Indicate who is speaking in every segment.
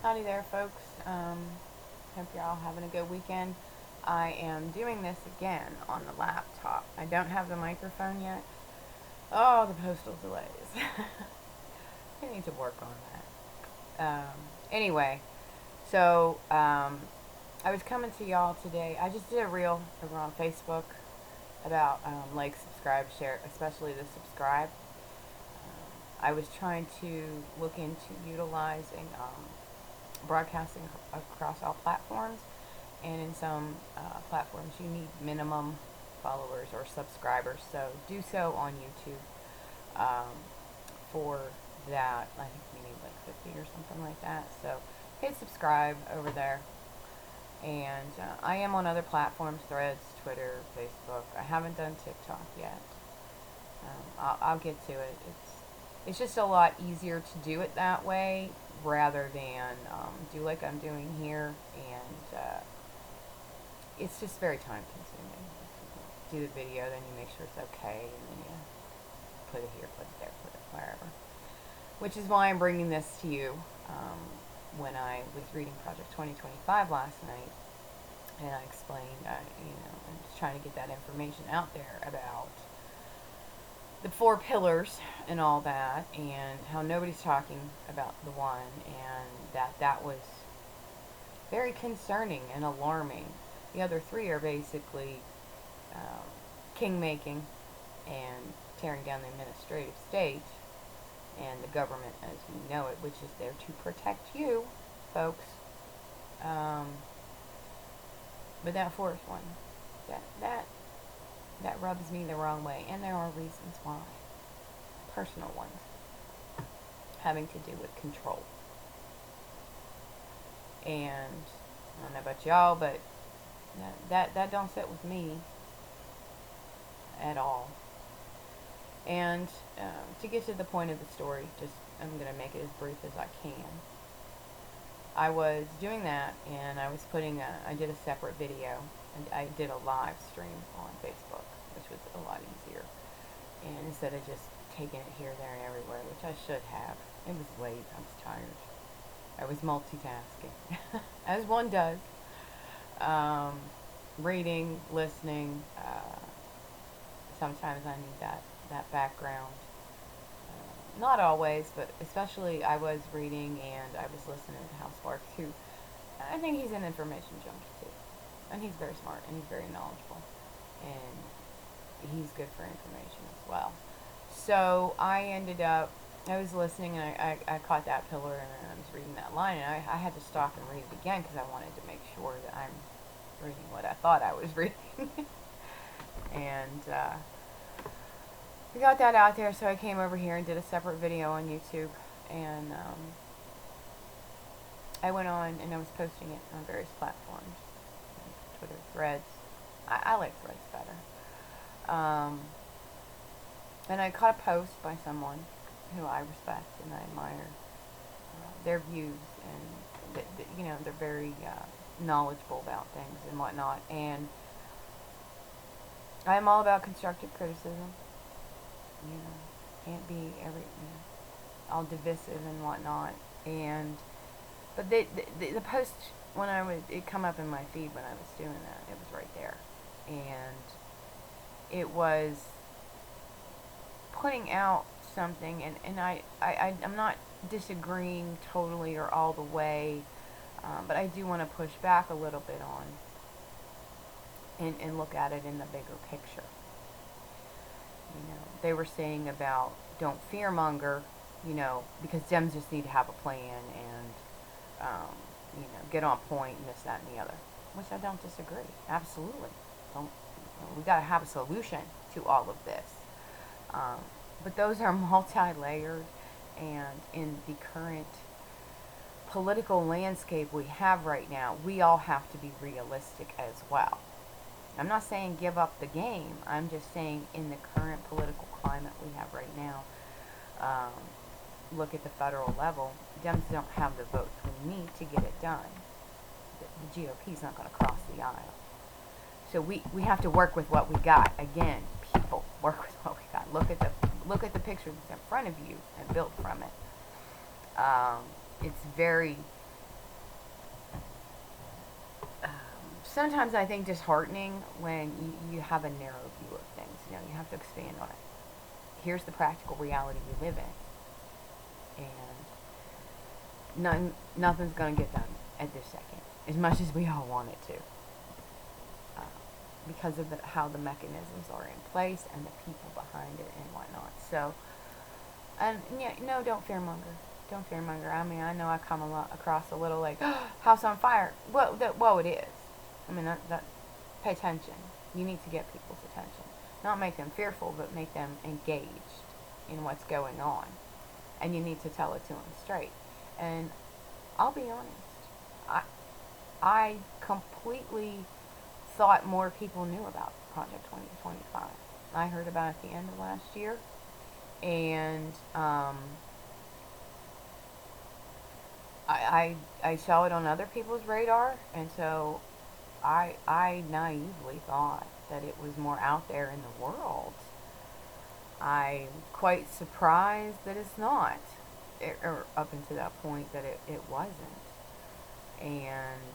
Speaker 1: Howdy there, folks. Hope you're all having a good weekend. I am doing this again on the laptop. I don't have the microphone yet. Oh, the postal delays. I need to work on that. Anyway, so I was coming to y'all today. I just did a reel over on Facebook about like, subscribe, share, especially the subscribe. I was trying to look into utilizing broadcasting across all platforms, and in some platforms you need minimum followers or subscribers, so do so on YouTube. For that, I think you need like 50 or something like that, so hit subscribe over there. And I am on other platforms: Threads, Twitter, Facebook. I haven't done TikTok yet. I'll get to it. It's just a lot easier to do it that way rather than do like I'm doing here, and it's just very time consuming. Do the video, then you make sure it's okay, and then you put it here, put it there, put it wherever. Which is why I'm bringing this to you. When I was reading Project 2025 last night, and I explained, I'm just trying to get that information out there about the 4 pillars and all that, and how nobody's talking about the one, and that was very concerning and alarming. The other 3 are basically king making and tearing down the administrative state and the government as we know it, which is there to protect you, folks. But that 4th one, that rubs me the wrong way, and there are reasons why. Personal ones, having to do with control. And I don't know about y'all, but that don't sit with me at all. And to get to the point of the story, I'm going to make it as brief as I can. I was doing that, and I did a separate video, and I did a live stream on Facebook, which was a lot easier. And instead of just taking it here, there, and everywhere, which I should have. It was late. I was tired. I was multitasking, as one does. Reading, listening. Sometimes I need that background. Not always, but especially I was reading and I was listening to Hal Sparks, who I think he's an information junkie too. And he's very smart and he's very knowledgeable. And he's good for information as well. So I was listening, and I caught that pillar, and I was reading that line, and I had to stop and read it again because I wanted to make sure that I'm reading what I thought I was reading. And we got that out there, so I came over here and did a separate video on YouTube, and I went on and I was posting it on various platforms, Twitter, Threads. I like Threads better. And I caught a post by someone who I respect and I admire their views, and they're very knowledgeable about things and whatnot. And I'm all about constructive criticism. Can't be all divisive and whatnot. But the post, when it come up in my feed when I was doing that, it was right there, and it was putting out something, and I'm not disagreeing totally or all the way, but I do want to push back a little bit on and look at it in the bigger picture. They were saying about don't fearmonger, because Dems just need to have a plan and get on point and this, that, and the other, which I don't disagree. Absolutely, we got to have a solution to all of this. But those are multi-layered, and in the current political landscape we have right now, we all have to be realistic as well. I'm not saying give up the game. I'm just saying in the current political climate we have right now, look at the federal level. Dems don't have the votes we need to get it done. The GOP is not going to cross the aisle. So we have to work with what we got. Again, people, work with what we got. Look at the picture that's in front of you and build from it. It's very sometimes I think disheartening when you have a narrow view of things. You have to expand on it. Here's the practical reality we live in, and nothing's going to get done at this second, as much as we all want it to, uh, because of how the mechanisms are in place and the people behind it and whatnot. So, and yeah, no, don't fearmonger. Don't fearmonger. I mean, I know I come across a little like house on fire. Well, it is. I mean, that pay attention. You need to get people's attention, not make them fearful, but make them engaged in what's going on, and you need to tell it to them straight. And I'll be honest, I completely thought more people knew about Project 2025. I heard about it at the end of last year, and I saw it on other people's radar, and so I naively thought that it was more out there in the world. I'm quite surprised that it's not, or up until that point that it wasn't. And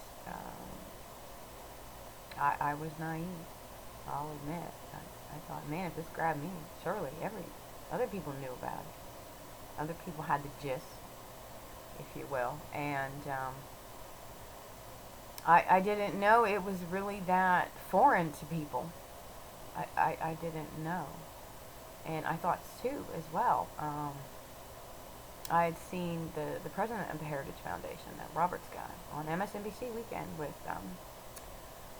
Speaker 1: I was naive, I'll admit. I thought, man, if this grabbed me, surely other people knew about it. Other people had the gist, if you will. And I didn't know it was really that foreign to people. I didn't know. And I thought too, as well. I had seen the president of the Heritage Foundation, that Roberts guy, on MSNBC Weekend with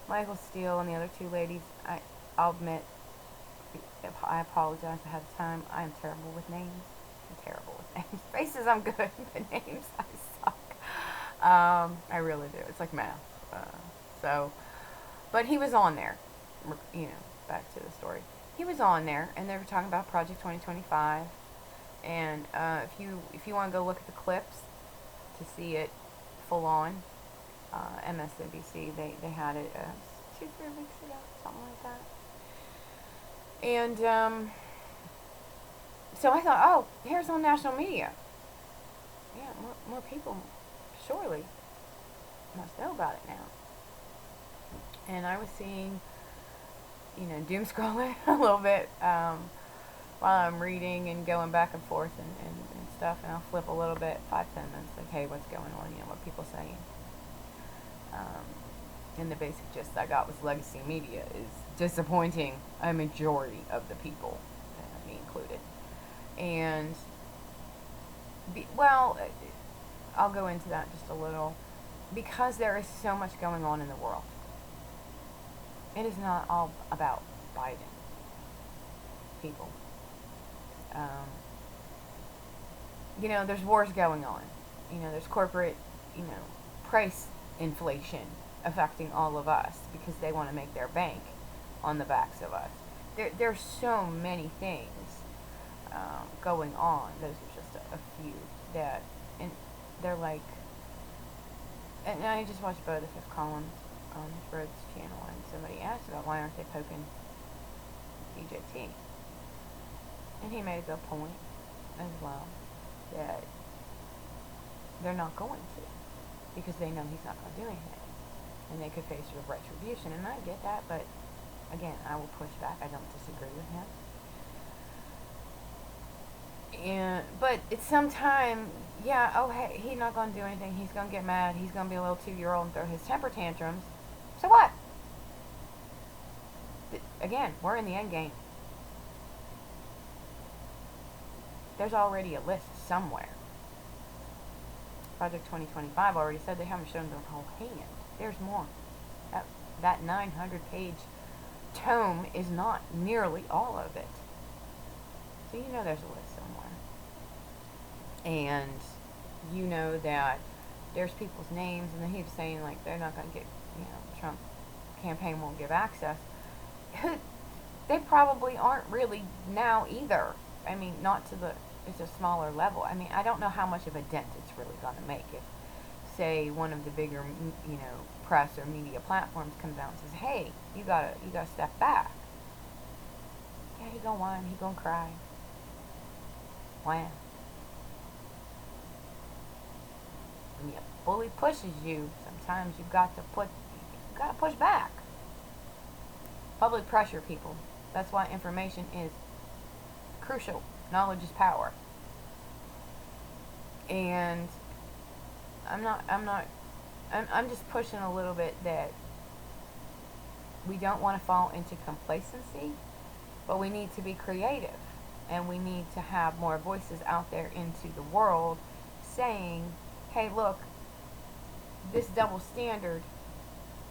Speaker 1: Michael Steele and the other two ladies. I'll admit, I apologize ahead of time. I am terrible with names. I'm terrible with names. Faces I'm good, but names I suck. I really do. It's like math. But he was on there. Back to the story. He was on there, and they were talking about Project 2025. And if you want to go look at the clips to see it full on, MSNBC, they had it 2-3 weeks ago, something like that. And so I thought, oh, here's on national media. Yeah, more people surely must know about it now. And I was seeing, doom scrolling a little bit while I'm reading and going back and forth and stuff, and I'll flip a little bit, 5-10 minutes, like, hey, what's going on, what people saying. And the basic gist I got was legacy media is disappointing a majority of the people, me included. And, I'll go into that just a little, because there is so much going on in the world. It is not all about Biden, people. There's wars going on. There's corporate, price inflation affecting all of us because they want to make their bank on the backs of us. There's so many things going on. Those are just a few that, and they're like, and I just watched Bo the Fifth Columns on Fred's channel, and somebody asked about why aren't they poking DJT, and he made a good point as well, that they're not going to, because they know he's not going to do anything, and they could face retribution, and I get that, but again, I will push back. I don't disagree with him. But it's sometime, hey, he's not going to do anything. He's going to get mad. He's going to be a little 2-year-old and throw his temper tantrums. So what? Again, we're in the end game. There's already a list somewhere. Project 2025 already said they haven't shown their whole hand. There's more. That 900-page tome is not nearly all of it. So there's a list somewhere. And that there's people's names, and then he's saying, like, they're not going to get, Trump campaign won't give access. They probably aren't really now either. I mean, it's a smaller level. I mean, I don't know how much of a dent it's really going to make if, say, one of the bigger, press or media platforms comes out and says, hey, you gotta step back. Yeah, he gonna whine, he gonna cry. When the bully pushes you, sometimes you've got to put You gotta push back. Public pressure, people. That's why information is crucial. Knowledge is power. And I'm just pushing a little bit that we don't want to fall into complacency, but we need to be creative, and we need to have more voices out there into the world saying, hey, look, this double standard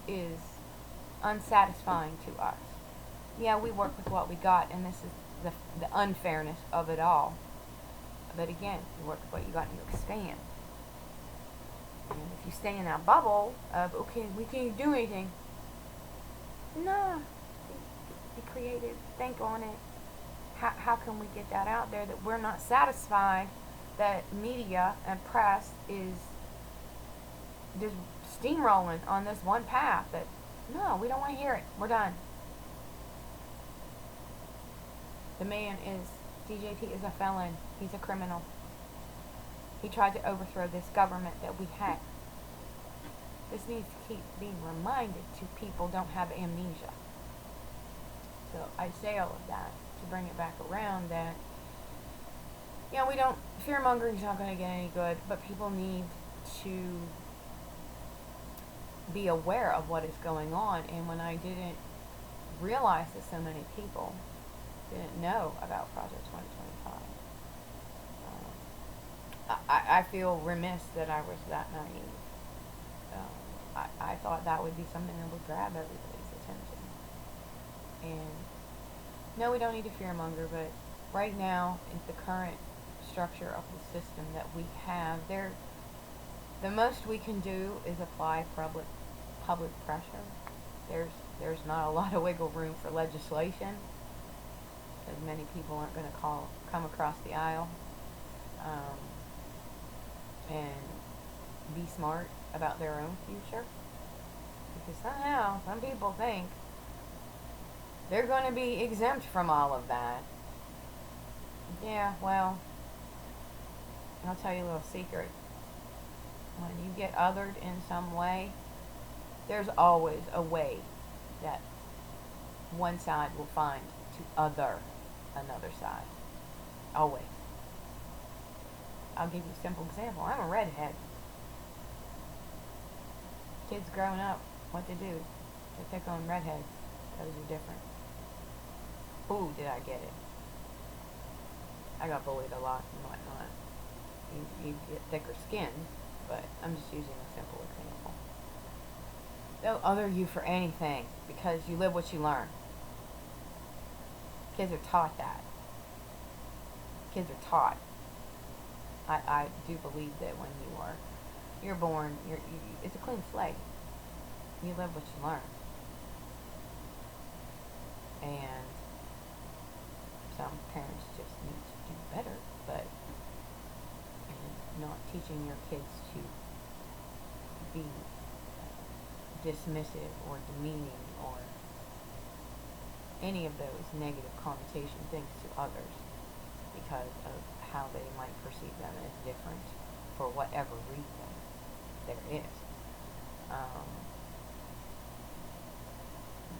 Speaker 1: is unsatisfying to us. Yeah, we work with what we got, and this is the unfairness of it all. But again, you work with what you got and you expand. And if you stay in that bubble of, okay, we can't do anything, nah, be creative, think on it. How can we get that out there that we're not satisfied that media and press is just steamrolling on this one path that, no, we don't want to hear it. We're done. The man is, DJT is a felon. He's a criminal. He tried to overthrow this government that we have. This needs to keep being reminded to people don't have amnesia. So I say all of that to bring it back around that, yeah, we don't, fear-mongering is not going to get any good, but people need to be aware of what is going on. And when I didn't realize that so many people didn't know about Project 2025, I feel remiss that I was that naive. I thought that would be something that would grab everybody's attention. And no, we don't need to fearmonger, but right now, in the current structure of the system that we have, the most we can do is apply public pressure. There's not a lot of wiggle room for legislation, because many people aren't going to come across the aisle and be smart about their own future, because somehow some people think they're going to be exempt from all of that. Yeah, well, I'll tell you a little secret. When you get othered in some way, there's always a way that one side will find to other another side. Always. I'll give you a simple example. I'm a redhead. Kids growing up, what they do? They pick on redheads because you're different. Ooh, did I get it? I got bullied a lot and whatnot. You get thicker skin, but I'm just using a simple example. They'll other you for anything because you live what you learn. Kids are taught that. Kids are taught. I do believe that when you're born, it's a clean slate. You live what you learn. And some parents just need to do better, but not teaching your kids to be dismissive or demeaning or any of those negative connotation things to others because of how they might perceive them as different for whatever reason there is.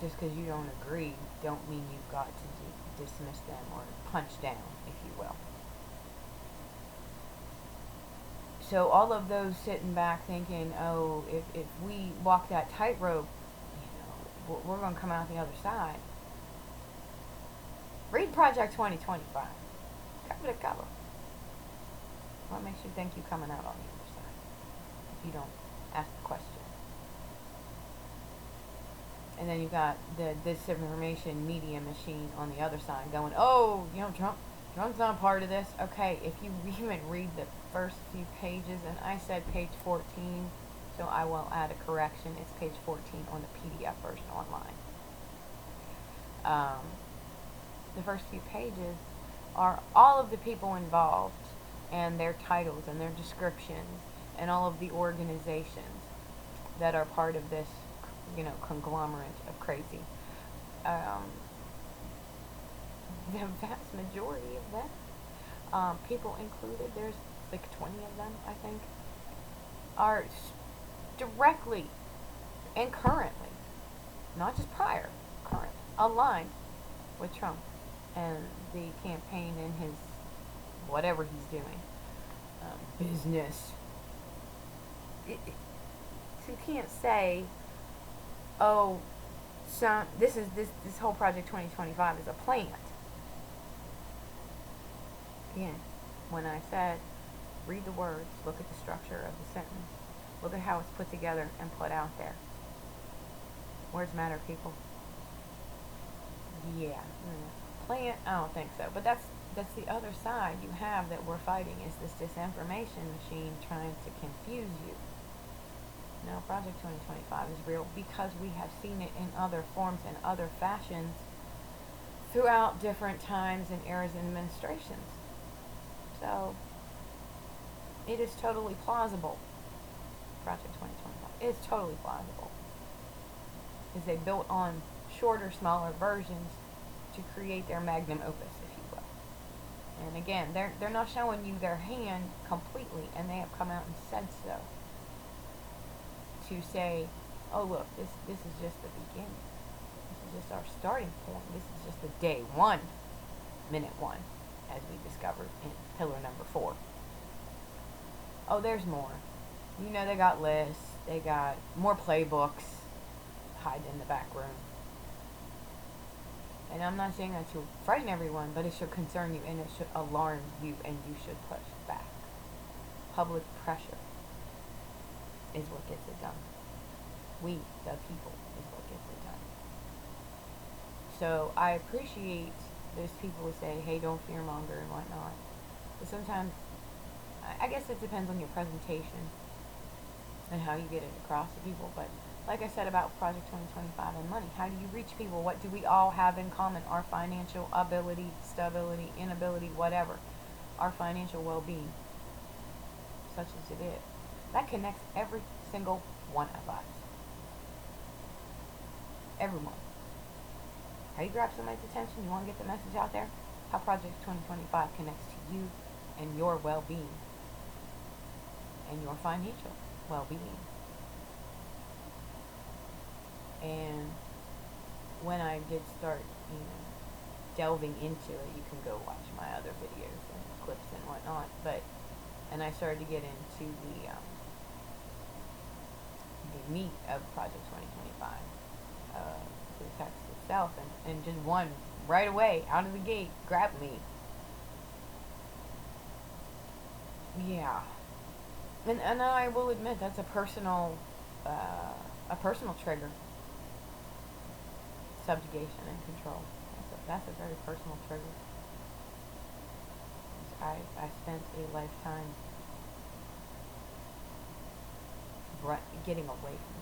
Speaker 1: Just because you don't agree don't mean you've got to dismiss them or punch down, if you will. So all of those sitting back thinking, oh, if we walk that tightrope, we're going to come out the other side. Read Project 2025. Cover to cover. What makes you think you're coming out on the other side if you don't ask the question? And then you've got the disinformation media machine on the other side going, oh, Trump's not a part of this. Okay, if you even read the first few pages, and I said page 14, so I will add a correction. It's page 14 on the PDF version online. The first few pages are all of the people involved and their titles and their descriptions and all of the organizations that are part of this, conglomerate of crazy. The vast majority of them, people included, there's like 20 of them, I think, are directly and currently not just prior, current, aligned with Trump and the campaign and his whatever he's doing, business. So you can't say, oh, this whole Project 2025 is a plant. Again, when I said read the words, look at the structure of the sentence, look at how it's put together and put out there. Words matter, people. Yeah. Plant? I don't think so. But that's the other side you have that we're fighting, is this disinformation machine trying to confuse you. No, Project 2025 is real because we have seen it in other forms and other fashions throughout different times and eras and administrations. So, it is totally plausible. Project 2025 is totally plausible. Is they built on shorter, smaller versions to create their magnum opus, if you will. And again, they're not showing you their hand completely, and they have come out and said so. To say, oh look, this is just the beginning. This is just our starting point. This is just the day one, minute one, as we discovered in pillar number 4. Oh, there's more. You know, they got lists, they got more playbooks hiding in the back room. And I'm not saying that to frighten everyone, but it should concern you and it should alarm you, and you should push back. Public pressure is what gets it done. We, the people, is what gets it done. So I appreciate those people who say, hey, don't fearmonger and whatnot. But sometimes, I guess it depends on your presentation and how you get it across to people. But like I said about Project 2025 and money, how do you reach people? What do we all have in common? Our financial ability, stability, inability, whatever. Our financial well-being, such as it is. That connects every single one of us. Everyone. How you grab somebody's attention? You want to get the message out there? How Project 2025 connects to you and your well-being and your financial well-being. And when I did start, delving into it, you can go watch my other videos and clips and whatnot. And I started to get into the meat of Project 2025, the text itself, and just one right away out of the gate grabbed me. Yeah, and I will admit that's a personal trigger. Subjugation and control. That's a very personal trigger. I spent a lifetime getting away from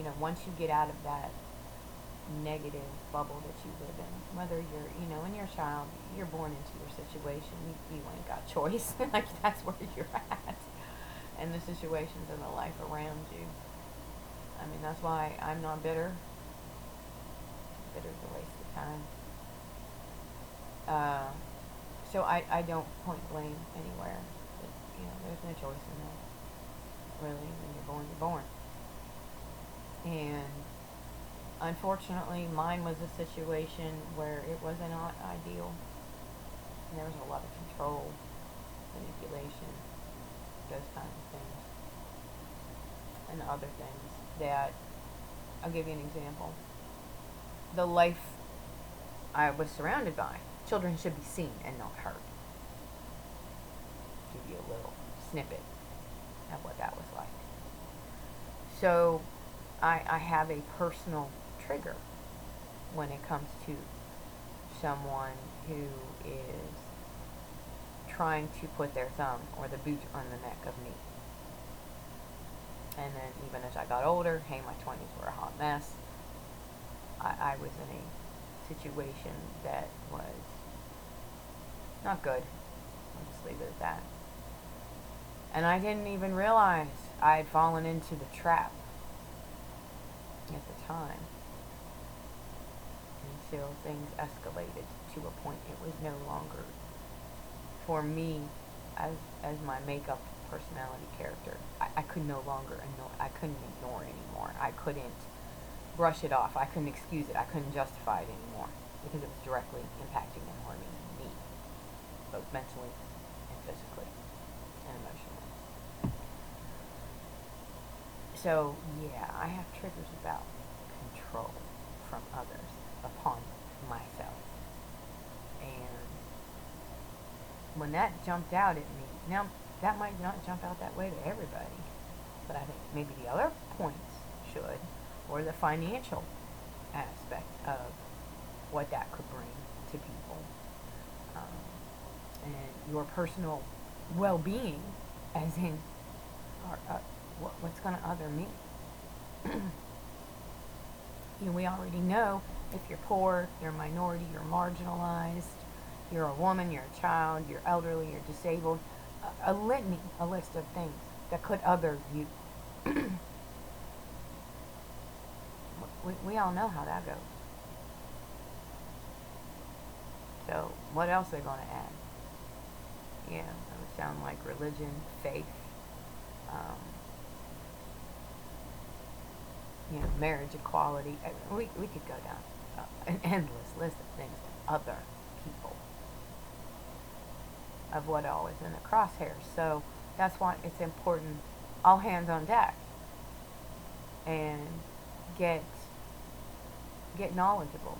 Speaker 1: that. Once you get out of that negative bubble that you live in, whether you're, when you're a child, you're born into your situation, you ain't got choice. Like, that's where you're at. And the situations in the life around you. I mean, that's why I'm not bitter. Bitter's a waste of time. So I don't point blame anywhere. There's no choice in that. Really, when you're born, you're born. And unfortunately, mine was a situation where it was not ideal. And there was a lot of control, manipulation, those kinds of things. And other things that, I'll give you an example. The life I was surrounded by, children should be seen and not heard. Give you a little snippet of what that was like. So I have a personal trigger when it comes to someone who is trying to put their thumb or the boot on the neck of me. And then even as I got older, hey, my 20s were a hot mess. I was in a situation that was not good. I'll just leave it at that. And I didn't even realize I had fallen into the trap at the time until things escalated to a point it was no longer for me as my makeup personality character. I could no longer ignore. I couldn't ignore it anymore. I couldn't brush it off. I couldn't excuse it. I couldn't justify it anymore because it was directly impacting and harming me, both mentally and physically and emotionally. So yeah, I have triggers about control from others upon myself. And when that jumped out at me, now that might not jump out that way to everybody, but I think maybe the other points should, or the financial aspect of what that could bring to people, and your personal well-being, as in, what's going to other me. We already know if you're poor, you're a minority, you're marginalized, you're a woman, you're a child, you're elderly, you're disabled, a litany, a list of things that could other you. we all know how that goes. So what else are they going to add? Yeah, that would sound like religion, faith, marriage equality. We could go down an endless list of things that other people, of what all is in the crosshairs. So that's why it's important, all hands on deck, and get knowledgeable.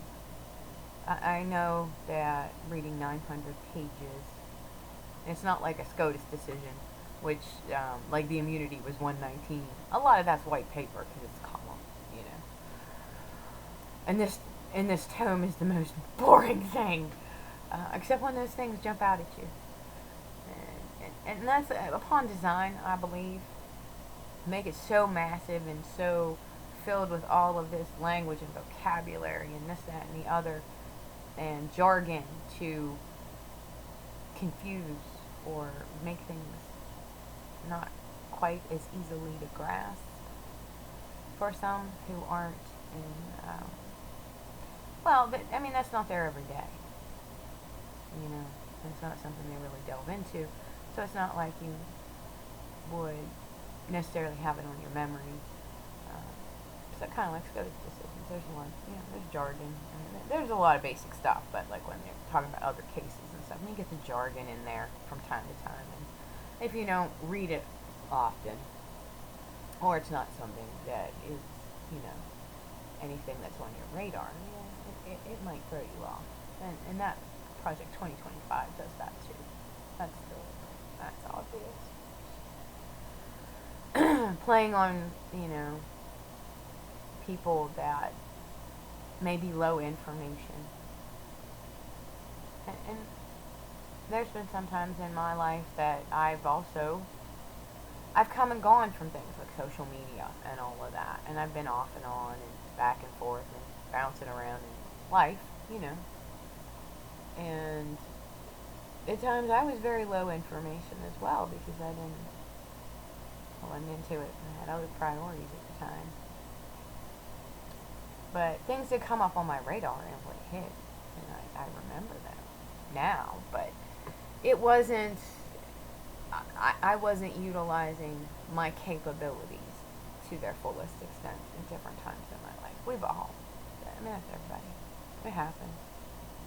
Speaker 1: I know that reading 900 pages, it's not like a SCOTUS decision, which, like the immunity was 119. A lot of that's white paper because it's column, And this tome is the most boring thing, except when those things jump out at you. And that's upon design, I believe. Make it so massive and so filled with all of this language and vocabulary and this, that, and the other, and jargon to confuse or make things not quite as easily to grasp for some who aren't in, that's not there every day. It's not something they really delve into. So it's not like you would necessarily have it on your memory. So kind of like SCOTUS decisions. There's one, there's jargon. There's a lot of basic stuff, but like when they're talking about other cases and stuff, you get the jargon in there from time to time. And if you don't read it often, or it's not something that is, anything that's on your radar, it might throw you off. And that Project 2025 does that too. That's obvious. Playing on, people that may be low information. And there's been some times in my life that I've come and gone from things like social media and all of that. And I've been off and on and back and forth and bouncing around in life, And at times I was very low information as well because I wasn't into it and I had other priorities at the time. But things did come up on my radar and would hit, and I remember them now, but it wasn't, I wasn't utilizing my capabilities to their fullest extent in different times in my life. We've all, that's everybody. It happens.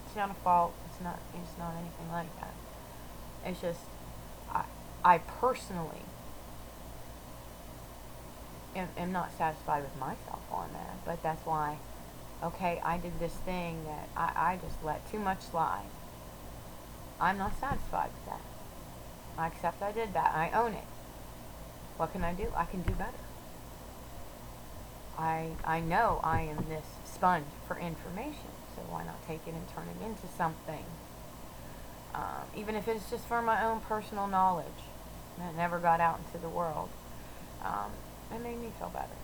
Speaker 1: It's not a fault. It's not anything like that. It's just, I personally am not satisfied with myself on that, but that's why, okay, I did this thing that I just let too much slide. I'm not satisfied with that. I accept I did that. I own it. What can I do? I can do better. I know I am this sponge for information, so why not take it and turn it into something? Even if it's just for my own personal knowledge that never got out into the world. It made me feel better.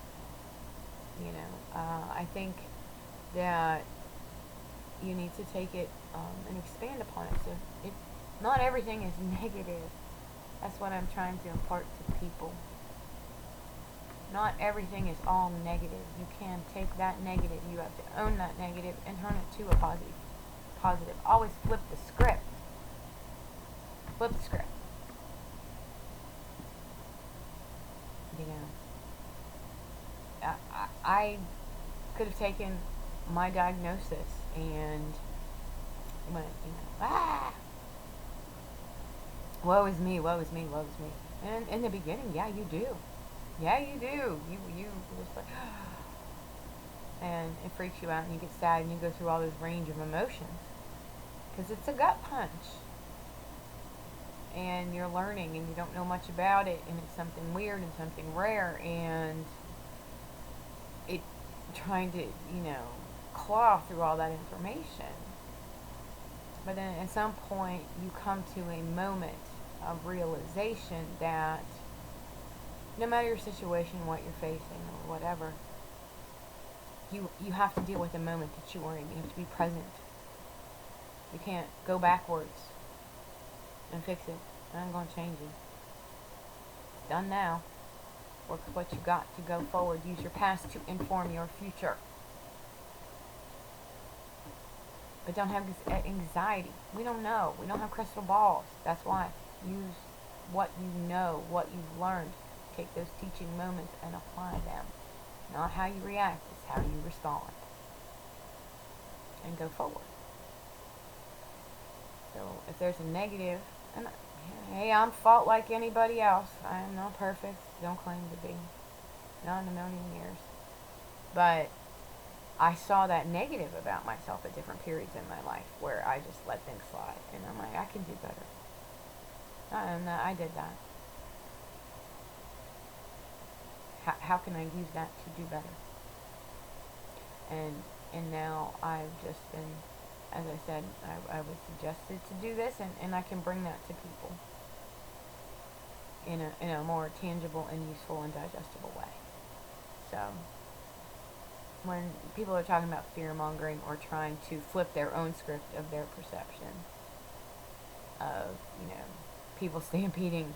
Speaker 1: I think that you need to take it and expand upon it. So not everything is negative. That's what I'm trying to impart to people. Not everything is all negative. You can take that negative. You have to own that negative and turn it to a positive. Always flip the script. Flip the script. I could have taken my diagnosis and went, woe is me, woe is me, woe is me. And in the beginning, yeah, you do. Yeah, you do. You just like, and it freaks you out, and you get sad, and you go through all this range of emotions because it's a gut punch, and you're learning, and you don't know much about it, and it's something weird and something rare, and it trying to claw through all that information. But then at some point, you come to a moment of realization that no matter your situation, what you're facing, or whatever, you have to deal with the moment that you are in. You have to be present. You can't go backwards and fix it. I'm going to change it. It's done now. Work with what you got to go forward. Use your past to inform your future. But don't have this anxiety. We don't know. We don't have crystal balls. That's why. Use what you know, what you've learned. Take those teaching moments and apply them. Not how you react, it's how you respond. And go forward. So if there's a negative, and hey, I'm fault like anybody else. I am not perfect. Don't claim to be. Not in a million years. But I saw that negative about myself at different periods in my life where I just let things slide. And I'm like, I can do better. And I did that. How can I use that to do better? And now I've just been, as I said, I was suggested to do this, and I can bring that to people in a more tangible and useful and digestible way. So when people are talking about fear-mongering or trying to flip their own script of their perception of, people stampeding,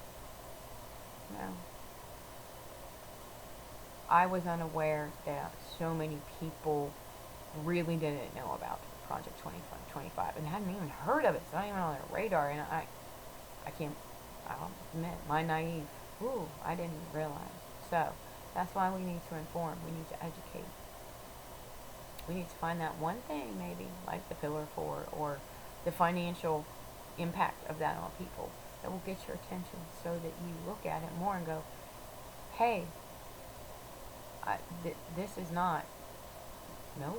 Speaker 1: I was unaware that so many people really didn't know about Project 2025 and hadn't even heard of it. It's not even on their radar, and I'll admit, my naive, I didn't realize. So that's why we need to inform, we need to educate. We need to find that one thing, maybe, like the Pillar 4 or the financial impact of that on people that will get your attention so that you look at it more and go, hey, this is not, no,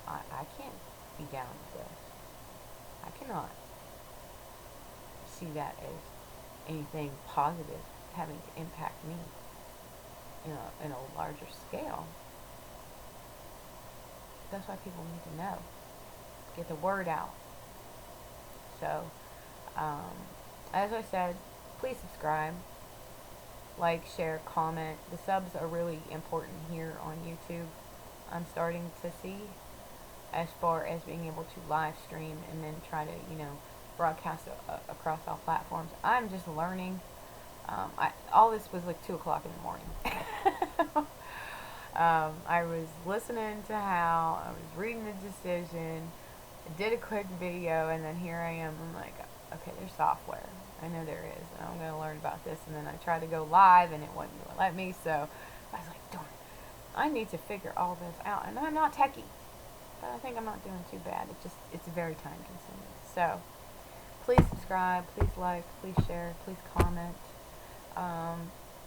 Speaker 1: I can't be down with this. I cannot see that as anything positive having to impact me in a larger scale. That's why people need to know. Get the word out. So, as I said, please subscribe, like, share, comment. The subs are really important here on YouTube. I'm starting to see, as far as being able to live stream and then try to, broadcast across all platforms. I'm just learning. All this was like 2 o'clock in the morning. I was listening to Hal, I was reading the decision, I did a quick video, and then here I am. I'm like, okay, there's software. I know there is, and I'm going to learn about this. And then I tried to go live, and it wouldn't let me, so I was like, darn it. I need to figure all this out. And I'm not techie, but I think I'm not doing too bad. It's very time consuming. So please subscribe, please like, please share, please comment.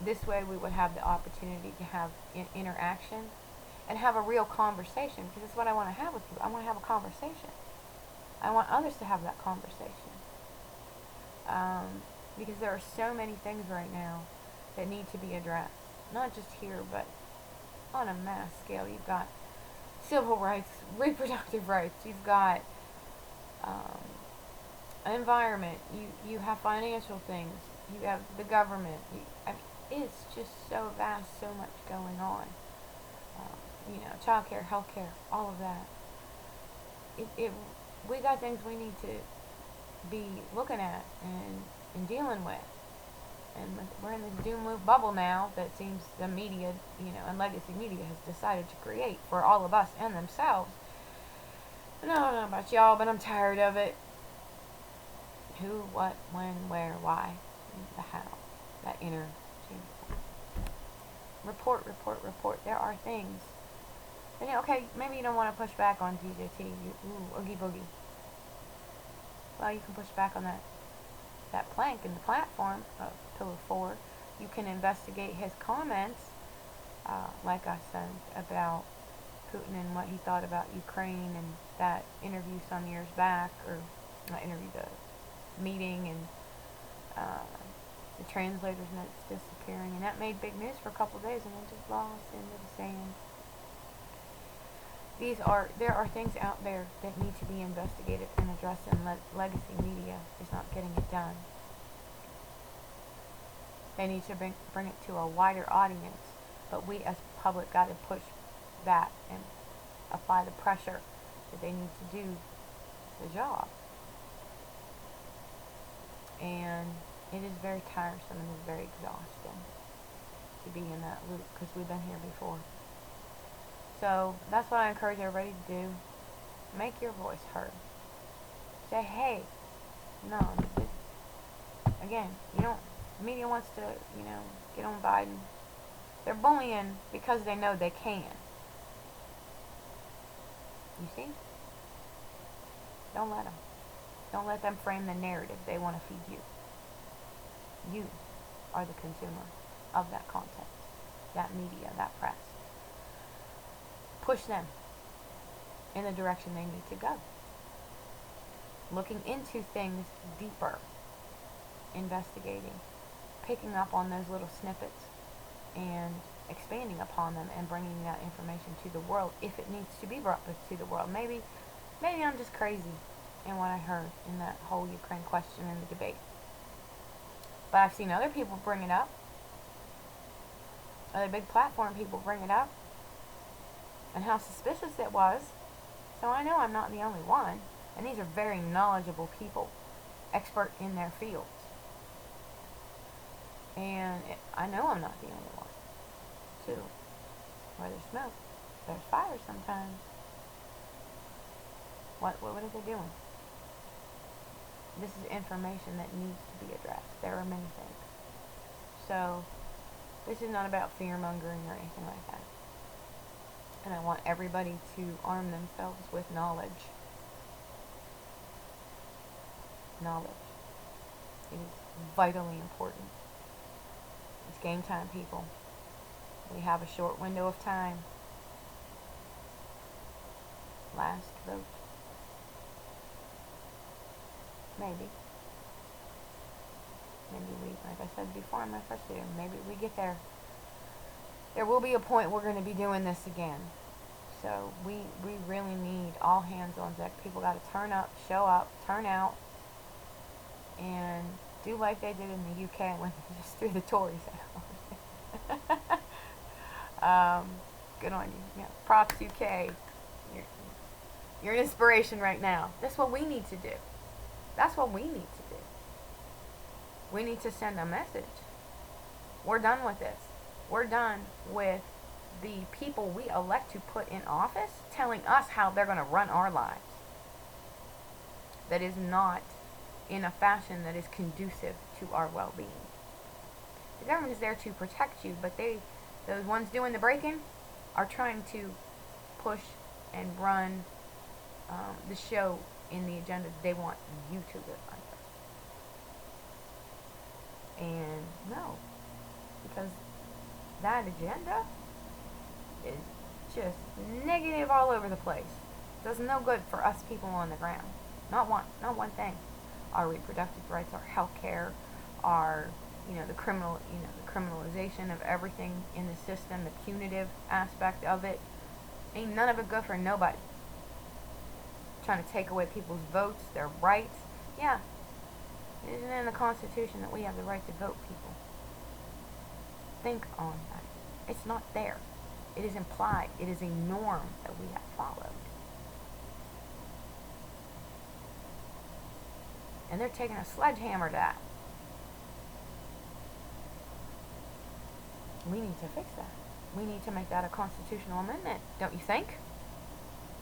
Speaker 1: This way we would have the opportunity to have interaction and have a real conversation, because it's what I want to have with you. I want to have a conversation. I want others to have that conversation. Because there are so many things right now that need to be addressed. Not just here, but on a mass scale. You've got civil rights, reproductive rights. You've got environment. You have financial things. You have the government. It's just so vast, so much going on. Childcare, healthcare, all of that. We got things we need to be looking at and dealing with. And we're in this doom loop bubble now that seems the media, and legacy media has decided to create for all of us and themselves. And I don't know about y'all, but I'm tired of it. Who, what, when, where, why, the how. That inner report. There are things And okay, maybe you don't want to push back on DJT, Oogie Boogie. Well, you can push back on that plank in the platform of Pillar 4. You can investigate his comments, like I said, about Putin and what he thought about Ukraine, and that interview some years back, or not interview, the meeting, and the translator's notes disappearing, and that made big news for a couple of days, and then just lost into the sand. There are things out there that need to be investigated and addressed, and legacy media is not getting it done. They need to bring it to a wider audience, but we as public got to push that and apply the pressure that they need to do the job. And it is very tiresome and it's very exhausting to be in that loop, because we've been here before. So that's what I encourage everybody to do. Make your voice heard. Say, hey, no, again, the media wants to, get on Biden. They're bullying because they know they can. You see? Don't let them. Don't let them frame the narrative they want to feed you. You are the consumer of that content, that media, that press. Push them in the direction they need to go. Looking into things deeper, investigating, picking up on those little snippets and expanding upon them and bringing that information to the world if it needs to be brought to the world. Maybe I'm just crazy in what I heard in that whole Ukraine question in the debate. But I've seen other people bring it up. Other big platform people bring it up. And how suspicious it was. So I know I'm not the only one. And these are very knowledgeable people, expert in their fields. And I know I'm not the only one. Too. Where there's smoke, there's fire sometimes. What are they doing? This is information that needs to be addressed. There are many things. So, this is not about fear-mongering or anything like that. And I want everybody to arm themselves with knowledge. Knowledge. It is vitally important. It's game time, people. We have a short window of time. Last vote. Maybe like I said before in my first video, maybe we get there. There will be a point we're going to be doing this again. So we really need all hands on deck. People got to turn up, show up, turn out, and do like they did in the UK when they just threw the Tories out. Good on you. Yeah, props UK. You're an inspiration right now. That's what we need to do. That's what we need to do. We need to send a message. We're done with this. We're done with the people we elect to put in office telling us how they're going to run our lives. That is not in a fashion that is conducive to our well-being. The government is there to protect you, but those ones doing the breaking, are trying to push and run the show in the agenda they want you to live under. And no, because that agenda is just negative all over the place. Does no good for us people on the ground. Not one thing. Our reproductive rights, our health care, our the criminalization of everything in the system, the punitive aspect of it. Ain't none of it good for nobody. Trying to take away people's votes, their rights. Yeah. It isn't in the Constitution that we have the right to vote, people. Think on that. It's not there. It is implied. It is a norm that we have followed. And they're taking a sledgehammer to that. We need to fix that. We need to make that a constitutional amendment, don't you think?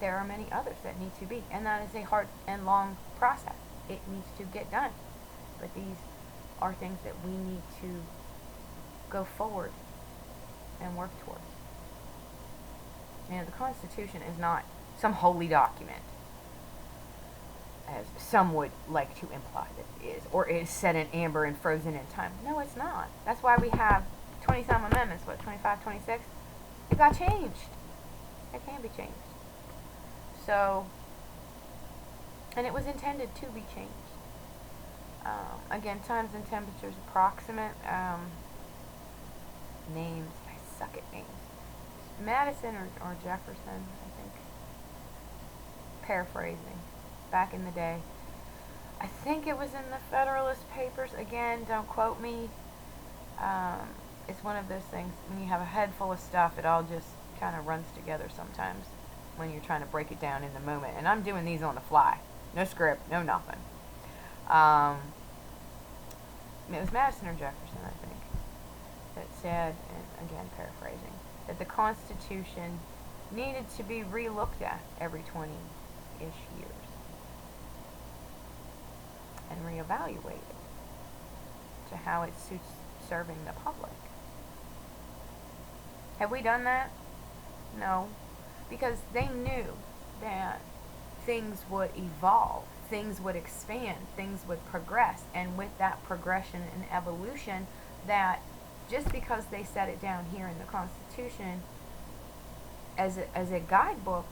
Speaker 1: There are many others that need to be, and that is a hard and long process. It needs to get done. But these are things that we need to go forward and work towards. The Constitution is not some holy document, as some would like to imply that it is, or it is set in amber and frozen in time. No, it's not. That's why we have 20-some amendments, 25, 26? It got changed. It can be changed. So, and it was intended to be changed. Again, times and temperatures approximate. Names. I suck at names. Madison or Jefferson, I think. Paraphrasing. Back in the day. I think it was in the Federalist Papers. Again, don't quote me. It's one of those things, when you have a head full of stuff, it all just kind of runs together sometimes when you're trying to break it down in the moment. And I'm doing these on the fly. No script, no nothing. It was Madison or Jefferson, I think, that said, and again paraphrasing, that the Constitution needed to be re-looked at every 20-ish years and reevaluated to how it suits serving the public. Have we done that? No, because they knew that things would evolve, things would expand, things would progress, and with that progression and evolution, that just because they set it down here in the Constitution as a guidebook,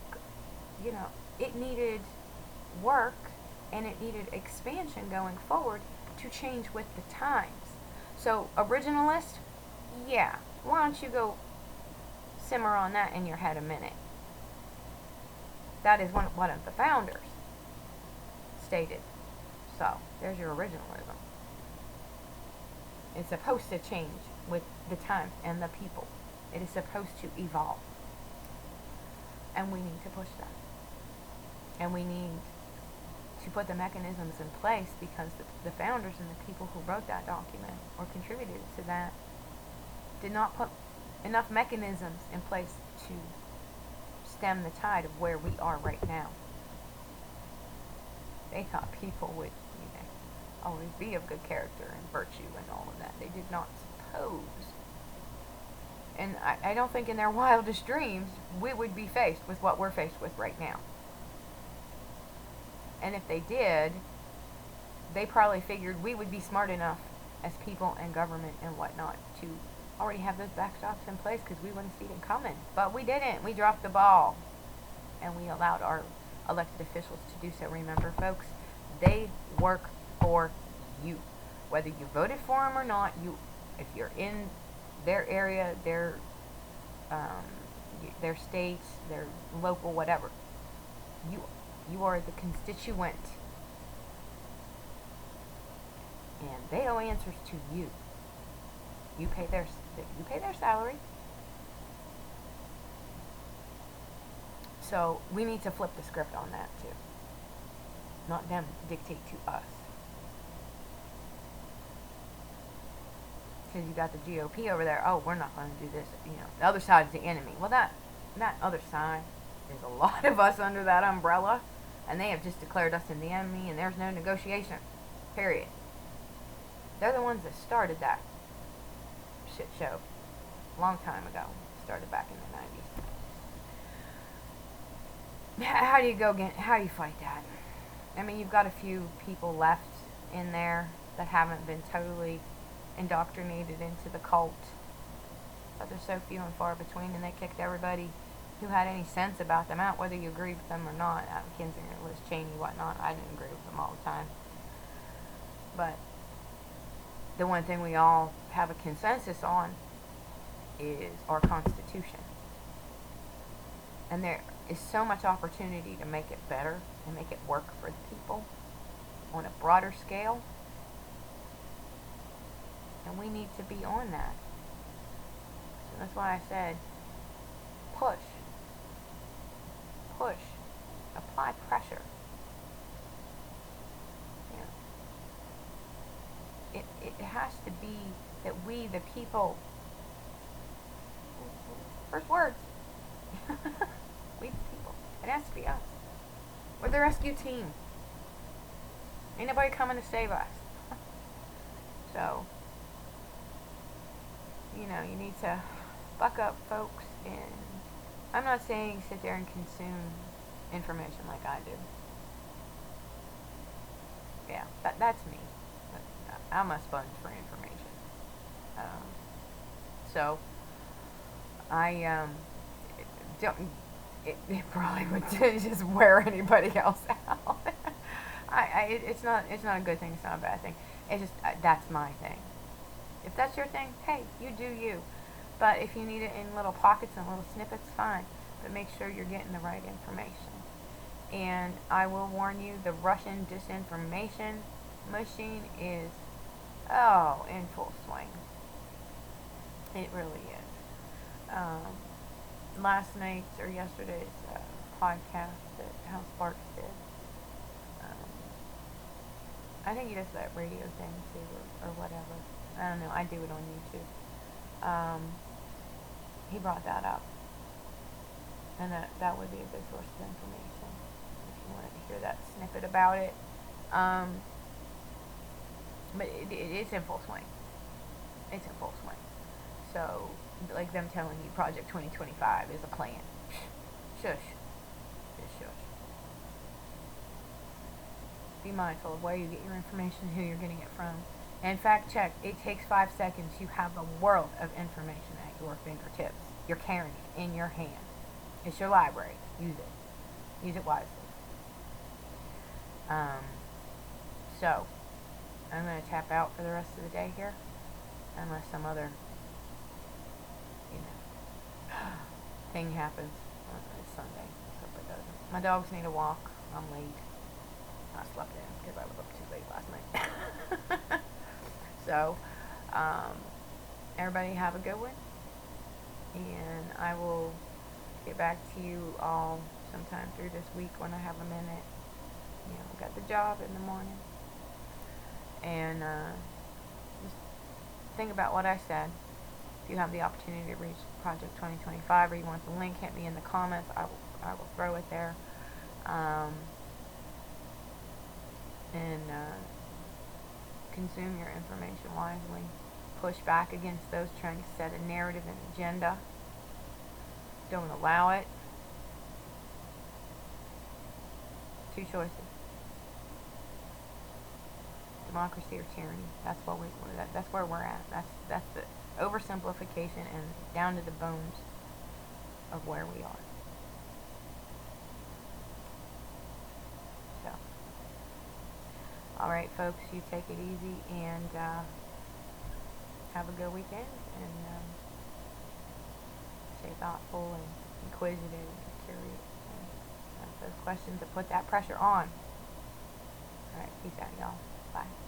Speaker 1: it needed work and it needed expansion going forward to change with the times. So, originalist, yeah, why don't you go simmer on that in your head a minute? That is one of the founders stated. So, there's your originalism. It's supposed to change with the times and the people. It is supposed to evolve. And we need to push that. And we need to put the mechanisms in place, because the founders and the people who wrote that document or contributed to that did not put enough mechanisms in place to stem the tide of where we are right now. They thought people would, always be of good character and virtue and all of that. They did not suppose. And I don't think in their wildest dreams we would be faced with what we're faced with right now. And if they did, they probably figured we would be smart enough as people and government and whatnot to already have those backstops in place, because we wouldn't see them coming. But we didn't. We dropped the ball. And we allowed our elected officials to do so. Remember, folks, they work for you. Whether you voted for them or not, if you're in their area, their state, their local, whatever, you are the constituent. And they owe answers to you. You pay their salary. So we need to flip the script on that too. Not them dictate to us. Because you got the GOP over there. Oh, we're not going to do this. The other side is the enemy. Well, that other side is a lot of us under that umbrella, and they have just declared us in the enemy, and there's no negotiation. Period. They're the ones that started that shit show a long time ago. Started back in the 90s. How do you go again? How do you fight that? I mean, you've got a few people left in there that haven't been totally indoctrinated into the cult, but they're so few and far between, and they kicked everybody who had any sense about them out, whether you agree with them or not. Adam Kinzinger, Liz Cheney, whatnot. I didn't agree with them all the time, but the one thing we all have a consensus on is our Constitution. And there is so much opportunity to make it better and make it work for the people on a broader scale. And we need to be on that. So that's why I said, push. Apply pressure. It has to be that we, the people, first words, we the people, it has to be us. We're the rescue team. Ain't nobody coming to save us. So, you need to buck up, folks, and I'm not saying sit there and consume information like I do. Yeah, that's me. I'm a sponge for information. Um, so I don't. It probably would just wear anybody else out. It's not a good thing. It's not a bad thing. It's just that's my thing. If that's your thing, hey, you do you. But if you need it in little pockets and little snippets, fine. But make sure you're getting the right information. And I will warn you, the Russian disinformation machine is, in full swing. It really is. Last night's or yesterday's podcast that House Sparks did. Um, I think he does that radio thing too, or whatever. I don't know. I do it on YouTube. He brought that up, and that would be a good source of information if you wanted to hear that snippet about it. But it's in full swing. It's in full swing. So, like them telling you Project 2025 is a plan. Shush. Just shush. Be mindful of where you get your information, who you're getting it from. And fact check. It takes 5 seconds. You have a world of information at your fingertips. You're carrying it in your hand. It's your library. Use it. Use it wisely. So, I'm going to tap out for the rest of the day here. Unless some other, thing happens. It's Sunday. Let's hope it doesn't. My dogs need a walk. I'm late. I slept in because I was up too late last night. So, everybody have a good one. And I will get back to you all sometime through this week when I have a minute. Got the job in the morning. And just think about what I said. If you have the opportunity to reach Project 2025 or you want the link, hit me in the comments. I will throw it there. And consume your information wisely. Push back against those trying to set a narrative and agenda. Don't allow it. Two choices. Democracy or tyranny. That's where we're at. That's the oversimplification and down to the bones of where we are. So, all right, folks, you take it easy and have a good weekend, and stay thoughtful and inquisitive and curious, and ask those questions that put that pressure on. All right, peace out, y'all. Bye.